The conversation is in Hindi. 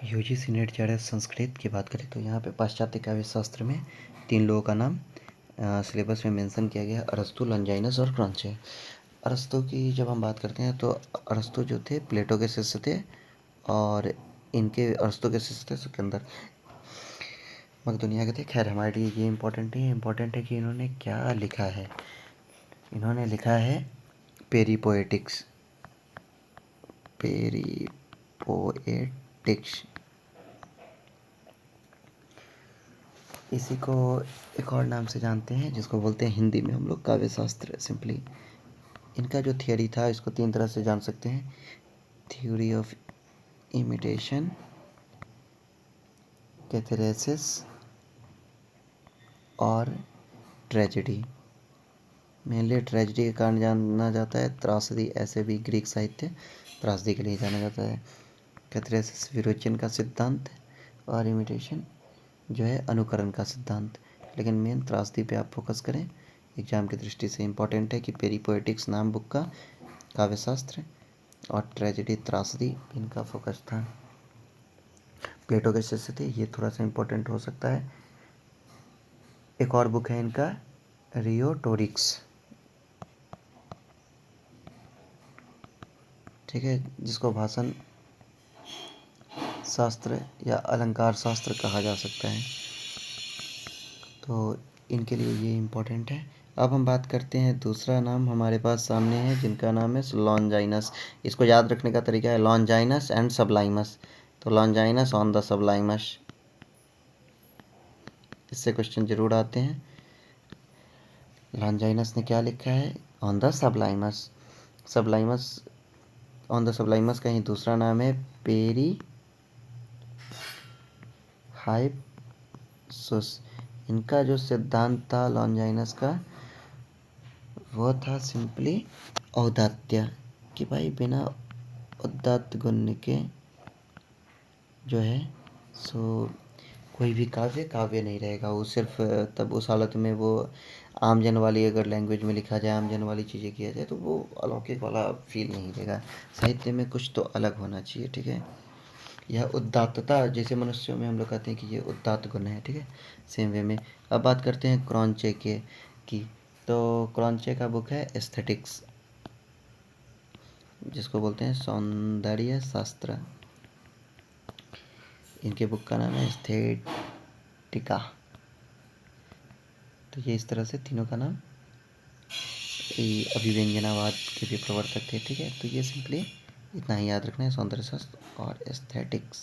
यूजीसी नेट जेआरएफ संस्कृत की बात करें तो यहाँ पे पाश्चात्य काव्य शास्त्र में 3 लोगों का नाम सिलेबस में मेंशन किया गया है, अरस्तु, लॉन्जाइनस और क्रॉन्चे। अरस्तु की जब हम बात करते हैं तो अरस्तु जो थे प्लेटो के शिष्य थे और इनके अरस्तु के शिष्य थे सिकंदर मकदूनिया के थे। खैर हमारे लिए ये इम्पोर्टेंट नहीं है, इम्पोर्टेंट है कि इन्होंने क्या लिखा है। इन्होंने लिखा है पेरीपोएटिक्स। इसी को एक और नाम से जानते हैं जिसको बोलते हैं हिंदी में हम लोग काव्य शास्त्र सिंपली। इनका जो थियोरी था इसको 3 तरह से जान सकते हैं, थ्योरी ऑफ इमिटेशन, कैथारेसिस और ट्रेजेडी। मेनली ट्रेजेडी के कारण जाना जाता है, त्रासदी ऐसे भी ग्रीक साहित्य त्रासदी के लिए जाना जाता है। कैथारेसिस विरोचन का सिद्धांत और इमिटेशन जो है अनुकरण का सिद्धांत। लेकिन मेन त्रासदी पे आप फोकस करें, एग्जाम की दृष्टि से इम्पोर्टेंट है कि पेरीपोएटिक्स नाम बुक का काव्य शास्त्र और ट्रेजेडी त्रासदी इनका फोकस था। प्लेटो के शिष्य थे, ये थोड़ा सा इम्पोर्टेंट हो सकता है। एक और बुक है इनका रियोटोरिक्स, ठीक है, जिसको भाषण शास्त्र या अलंकार शास्त्र कहा जा सकता है। तो इनके लिए ये इम्पोर्टेंट है। अब हम बात करते हैं, दूसरा नाम हमारे पास सामने है जिनका नाम है लॉन्जाइनस। इसको याद रखने का तरीका है लॉन्जाइनस एंड सबलाइमस। तो लॉन्जाइनस ऑन द सबलाइमस, इससे क्वेश्चन जरूर आते हैं। लॉन्जाइनस ने क्या लिखा है ऑन द सबलाइमस। सबलाइमस ऑन द सबलाइमस का ही दूसरा नाम है पेरी हाइपसुस। इनका जो सिद्धांत था लॉन्जाइनस का वो था सिंपली औदात्य, कि भाई बिना उदात्त गुण के जो है सो कोई भी काव्य काव्य नहीं रहेगा। वो सिर्फ तब उस हालत में वो आम जन वाली अगर लैंग्वेज में लिखा जाए, आम जन वाली चीज़ें किया जाए तो वो अलौकिक वाला फील नहीं देगा। साहित्य में कुछ तो अलग होना चाहिए, ठीक है। यह उदात्तता, जैसे मनुष्यों में हम लोग कहते हैं कि ये उदात्त गुण है, ठीक है, सेम वे में। अब बात करते हैं क्रॉन्चे की। तो क्रॉन्चे का बुक है एस्थेटिक्स, जिसको बोलते हैं सौंदर्य शास्त्र। इनके बुक का नाम है एस्थेटिका। तो ये इस तरह से तीनों का नाम, अभिव्यंजनावाद के भी प्रवर्तक थे, ठीक है। तो ये सिंपली इतना ही याद रखना है, सौंदर्य शास्त्र और एस्थेटिक्स।